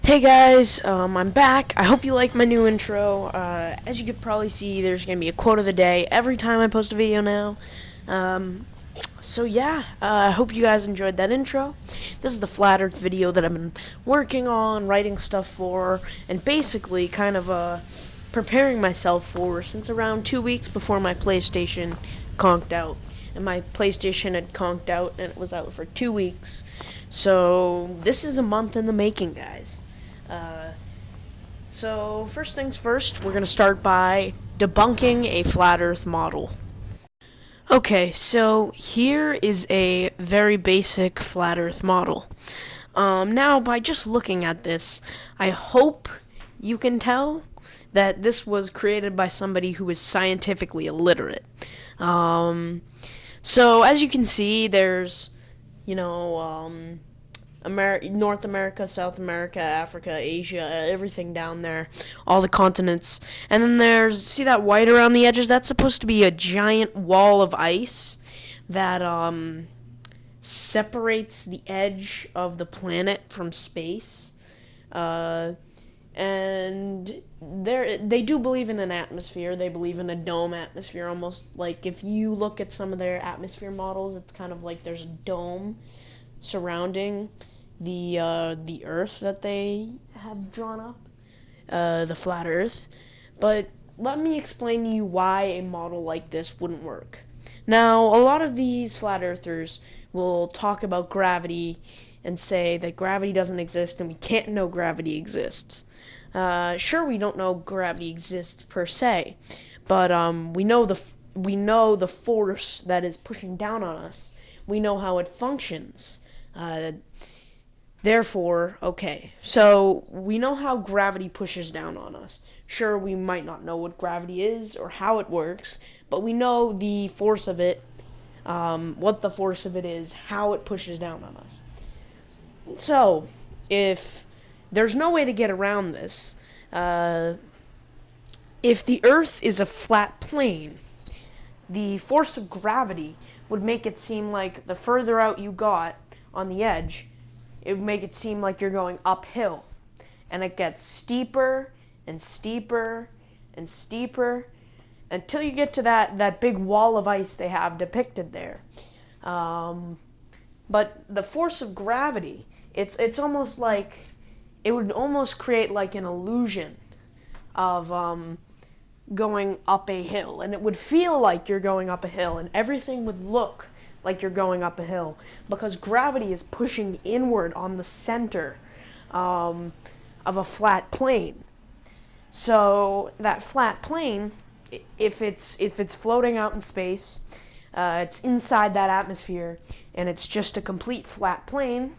Hey guys, I'm back. I hope you like my new intro. As you could probably see, there's gonna be a quote of the day every time I post a video now. Um, I hope you guys enjoyed that intro. This is the Flat Earth video that I've been working on, writing stuff for, and basically kind of preparing myself for since around 2 weeks before my PlayStation conked out. And my PlayStation had conked out, and it was out for 2 weeks. So this is a month in the making, guys. Uh, so first things first, we're going to start by debunking a flat earth model. Okay, so here is a very basic flat earth model. Now, by just looking at this, I hope you can tell that this was created by somebody who is scientifically illiterate. Um, so, as you can see, there's, you know, North America, South America, Africa, Asia, everything down there, all the continents. And then see that white around the edges? That's supposed to be a giant wall of ice that separates the edge of the planet from space. Uh, and they do believe in an atmosphere. They believe in a dome atmosphere, almost like if you look at some of their atmosphere models, it's kind of like there's a dome surrounding the Earth that they have drawn up, the flat Earth. But let me explain to you why a model like this wouldn't work. Now, a lot of these flat earthers will talk about gravity and say that gravity doesn't exist and we can't know gravity exists. Sure, we don't know gravity exists per se, but we know the force that is pushing down on us. We know how it functions. Therefore, okay, so we know how gravity pushes down on us. Sure, we might not know what gravity is or how it works, but we know the force of it, what the force of it is, how it pushes down on us. So, if there's no way to get around this, if the Earth is a flat plane, the force of gravity would make it seem like the further out you got on the edge, it would make it seem like you're going uphill. And it gets steeper and steeper and steeper until you get to that big wall of ice they have depicted there. But the force of gravity, it's almost like it would almost create like an illusion of going up a hill, and it would feel like you're going up a hill, and everything would look like you're going up a hill because gravity is pushing inward on the center of a flat plane. So that flat plane, if it's floating out in space, it's inside that atmosphere, and it's just a complete flat plane.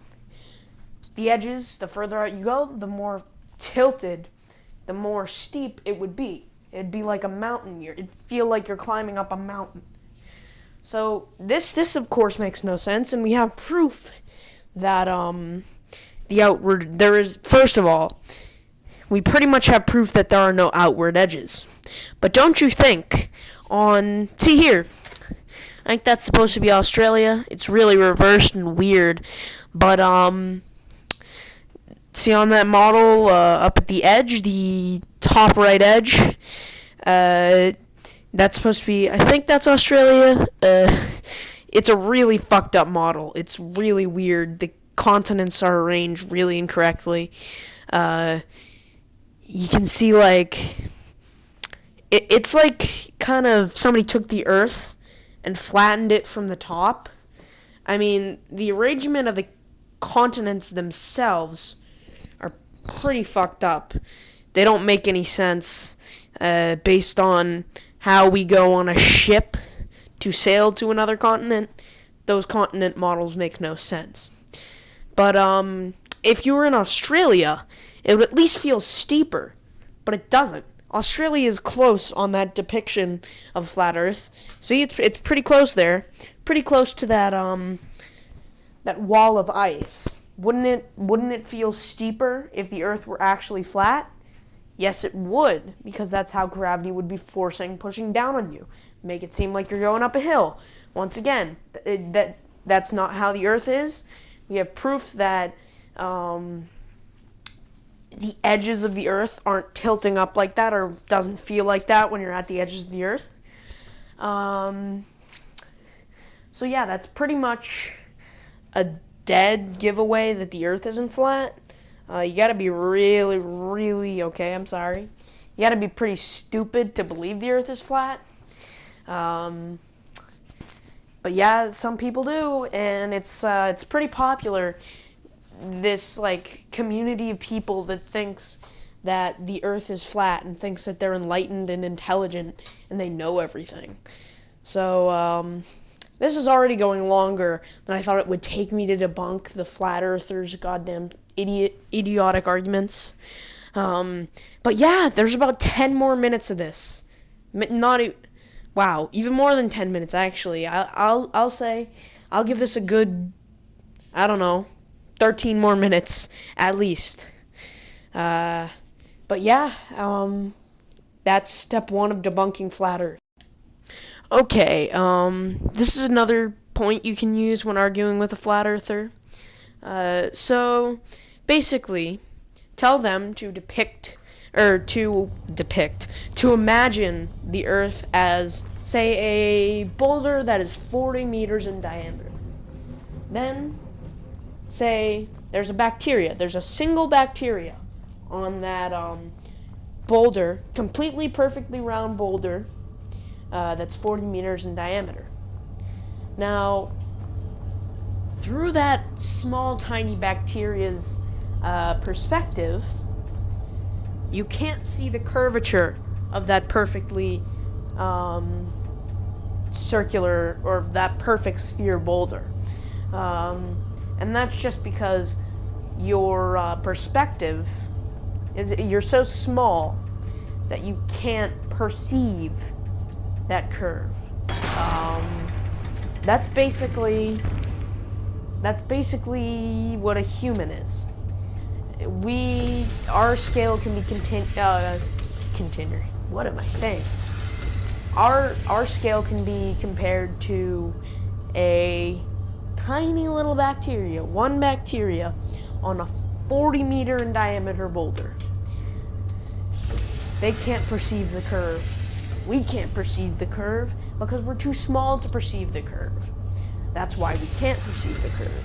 The edges, the further out you go, the more tilted, the more steep it would be. It'd be like a mountain. It'd feel like you're climbing up a mountain. So this of course makes no sense, and we have proof that the outward there is. First of all, we pretty much have proof that there are no outward edges. But don't you think see here, I think that's supposed to be Australia. It's really reversed and weird, but see on that model up at the edge, the top right edge. That's supposed to be, I think that's Australia. It's a really fucked up model. It's really weird. The continents are arranged really incorrectly. You can see, like, it's like kind of somebody took the Earth and flattened it from the top. I mean, the arrangement of the continents themselves are pretty fucked up. They don't make any sense based on how we go on a ship to sail to another continent. Those continent models make no sense. But if you were in Australia, it would at least feel steeper, but it doesn't. Australia is close on that depiction of flat Earth. See, it's pretty close there, pretty close to that wall of ice. Wouldn't it feel steeper if the Earth were actually flat? Yes, it would, because that's how gravity would be pushing down on you. Make it seem like you're going up a hill. Once again, that's not how the Earth is. We have proof that the edges of the Earth aren't tilting up like that, or doesn't feel like that when you're at the edges of the Earth. So yeah, that's pretty much a dead giveaway that the Earth isn't flat. You gotta be really, really, okay, I'm sorry. You gotta be pretty stupid to believe the Earth is flat. But yeah, some people do, and it's pretty popular. This like community of people that thinks that the Earth is flat and thinks that they're enlightened and intelligent and they know everything. So this is already going longer than I thought it would take me to debunk the flat earthers' goddamn idiotic arguments. But yeah, there's about 10 more minutes of this. Wow, even more than 10 minutes actually. I'll say I'll give this a good, I don't know, 13 more minutes at least. But yeah, that's step 1 of debunking flat Earth. Okay, this is another point you can use when arguing with a flat earther. So basically, tell them to to imagine the Earth as, say, a boulder that is 40 meters in diameter. Then, say, there's a single bacteria on that boulder, completely perfectly round boulder, that's 40 meters in diameter. Now, through that small, tiny bacteria's perspective, you can't see the curvature of that perfectly circular, or that perfect sphere boulder. And that's just because your perspective you're so small that you can't perceive that curve. That's basically what a human is. Our scale can be What am I saying? Our scale can be compared to a tiny little bacteria, one bacteria on a 40 meter in diameter boulder. They can't perceive the curve. We can't perceive the curve because we're too small to perceive the curve. That's why we can't perceive the curve.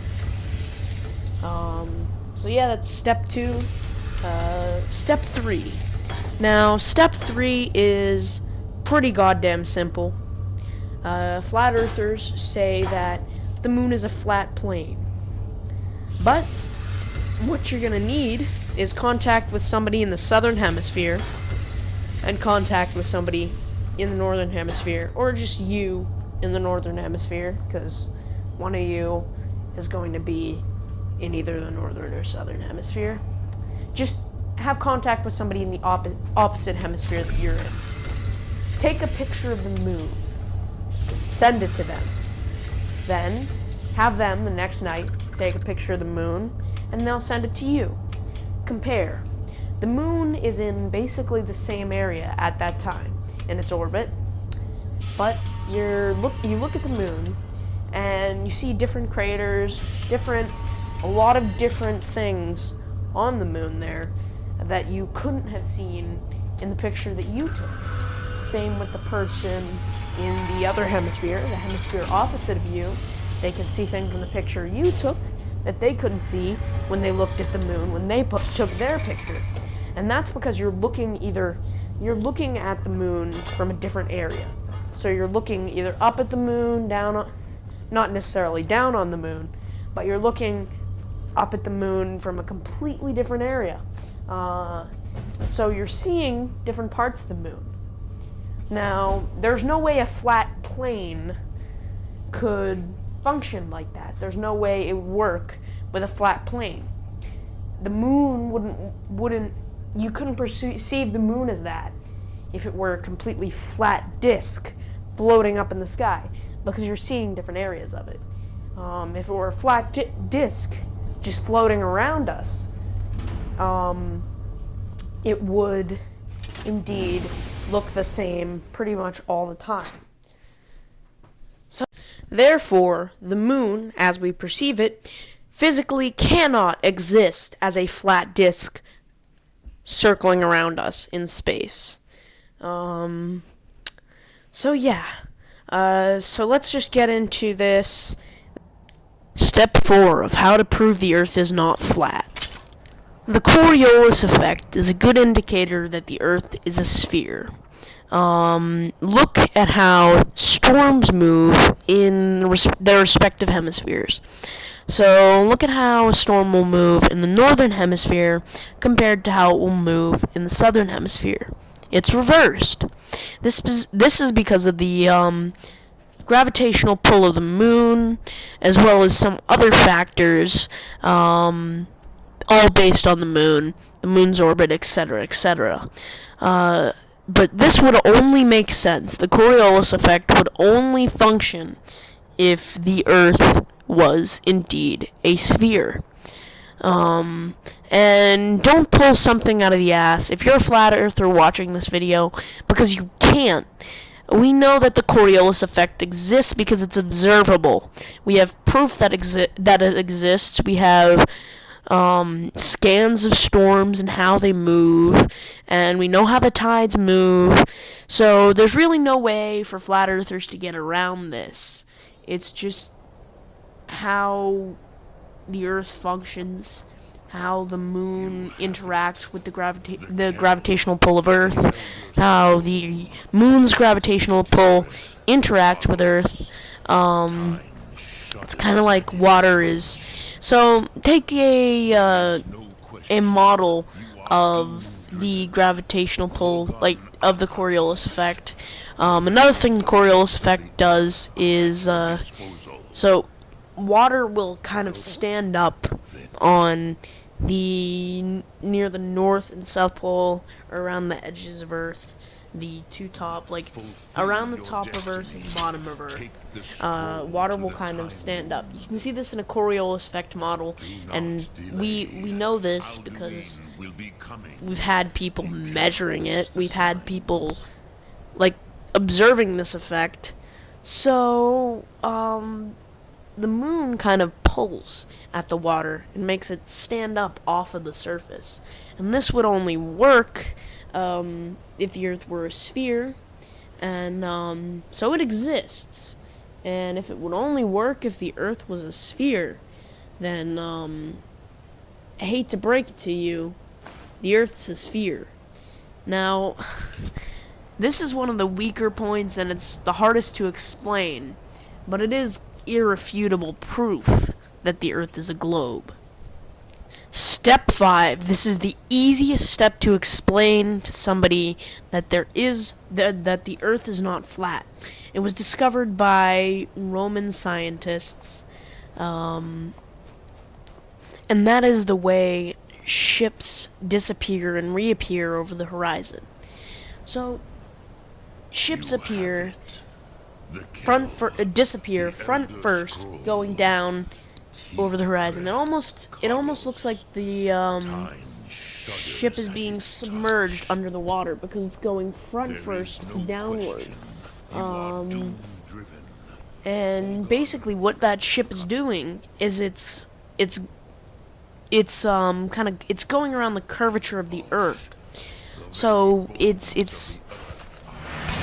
So yeah, that's step 2. Step 3. Now, step 3 is pretty goddamn simple. Flat earthers say that the moon is a flat plane. But what you're gonna need is contact with somebody in the southern hemisphere and contact with somebody in the northern hemisphere, or just you in the northern hemisphere, because one of you is going to be in either the northern or southern hemisphere. Just have contact with somebody in the opposite hemisphere that you're in. Take a picture of the moon. Send it to them. Then, have them the next night take a picture of the moon, and they'll send it to you. Compare. The moon is in basically the same area at that time in its orbit, but you look at the moon, and you see different craters, a lot of different things on the moon there that you couldn't have seen in the picture that you took. Same with the person in the other hemisphere, the hemisphere opposite of you. They can see things in the picture you took that they couldn't see when they looked at the moon, when they took their picture. And that's because you're looking at the moon from a different area. So you're looking either up at the moon, not necessarily down on the moon, but you're looking up at the moon from a completely different area. So you're seeing different parts of the moon. Now, there's no way a flat plane could function like that. There's no way it would work with a flat plane. The moon you couldn't perceive the moon as that if it were a completely flat disk floating up in the sky, because you're seeing different areas of it. If it were a flat disk just floating around us, it would indeed look the same pretty much all the time. So, therefore, the moon, as we perceive it, physically cannot exist as a flat disk circling around us in space. So yeah. So let's just get into this. Step 4 of how to prove the Earth is not flat. The Coriolis effect is a good indicator that the Earth is a sphere. Look at how storms move in their respective hemispheres. So look at how a storm will move in the northern hemisphere compared to how it will move in the southern hemisphere. It's reversed. This is because of the gravitational pull of the moon, as well as some other factors, all based on the moon's orbit, etc., etc. But this would only make sense. The Coriolis effect would only function if the Earth was indeed a sphere. And don't pull something out of the ass if you're a flat earther watching this video, because you can't. We know that the Coriolis effect exists because it's observable. We have proof that it exists. We have scans of storms and how they move, and we know how the tides move. So there's really no way for flat earthers to get around this. It's just how the Earth functions, how the moon interacts with the gravitational pull of Earth, how the moon's gravitational pull interacts with Earth. It's kind of like water is. So take a model of the gravitational pull, like of the Coriolis effect. Another thing the Coriolis effect does is so water will kind of stand up on near the north and south pole, or around the edges of Earth, the two top, like around the top of Earth and the bottom of Earth. Water will kind of stand up. You can see this in a Coriolis effect model, and we know this because we've had people measuring it. We've had people like observing this effect. So the moon kind of pulls at the water and makes it stand up off of the surface. And this would only work if the Earth were a sphere, and so it exists. And if it would only work if the Earth was a sphere, then I hate to break it to you, the Earth's a sphere. Now, this is one of the weaker points, and it's the hardest to explain, but it is irrefutable proof that the Earth is a globe. Step 5. This is the easiest step to explain to somebody that that the Earth is not flat. It was discovered by Roman scientists, and that is the way ships disappear and reappear over the horizon. So ships appear disappear front first, going down over the horizon. It almost looks like the ship is being submerged under the water because it's going front first downward. And basically what that ship is doing is it's going around the curvature of the Earth. So it's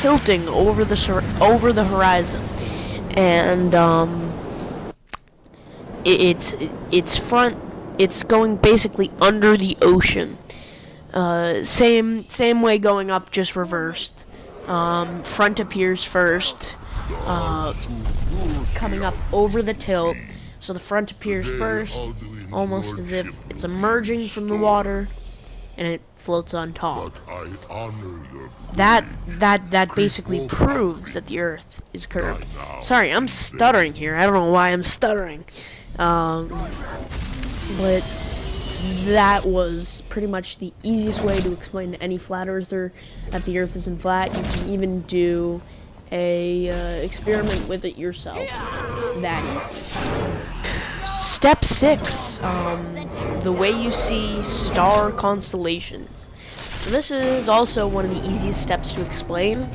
tilting over the horizon, and it's going basically under the ocean. Same way going up, just reversed. Front appears first, coming up over the tilt. So the front appears first, almost as if it's emerging from the water, and it floats on top. That basically proves that the Earth is curved. Sorry, I'm stuttering here. I don't know why I'm stuttering. But that was pretty much the easiest way to explain to any flat earther that the Earth isn't flat. You can even do a experiment with it yourself. It's that easy. Step 6, the way you see star constellations. So this is also one of the easiest steps to explain.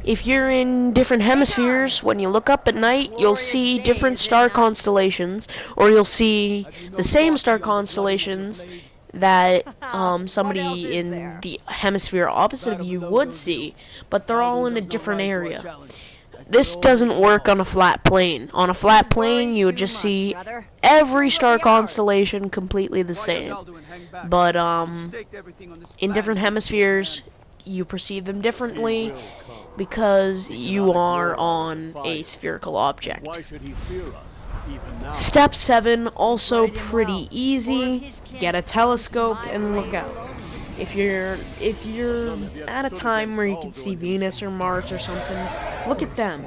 If you're in different hemispheres, when you look up at night, you'll see different star constellations, or you'll see the same star constellations that What somebody else is in there? the hemisphere opposite of you would see, but they're all in a different area. That's This your doesn't only work on a cause. flat plane. On a flat You worry plane, you would too just much, see brother. every It'll star be ours. constellation completely the same. But in different hemispheres, you perceive them differently because you are on a spherical object. Why should he fear us, even now? Step 7, also Guarded him pretty well. More of easy. his kin Get a fall telescope into my and look blade out. alone. If you're at a time where you can see Venus or Mars or something, look at them.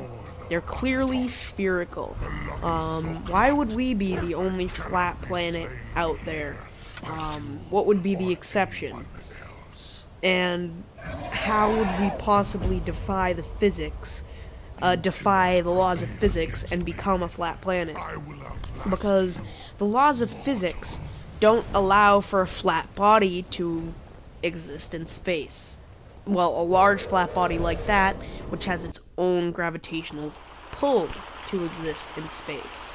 They're clearly spherical. Why would we be the only flat planet out there? What would be the exception? And how would we possibly defy the laws of physics and become a flat planet? Because the laws of physics don't allow for a flat body to exist in space. Well, a large flat body like that, which has its own gravitational pull to exist in space.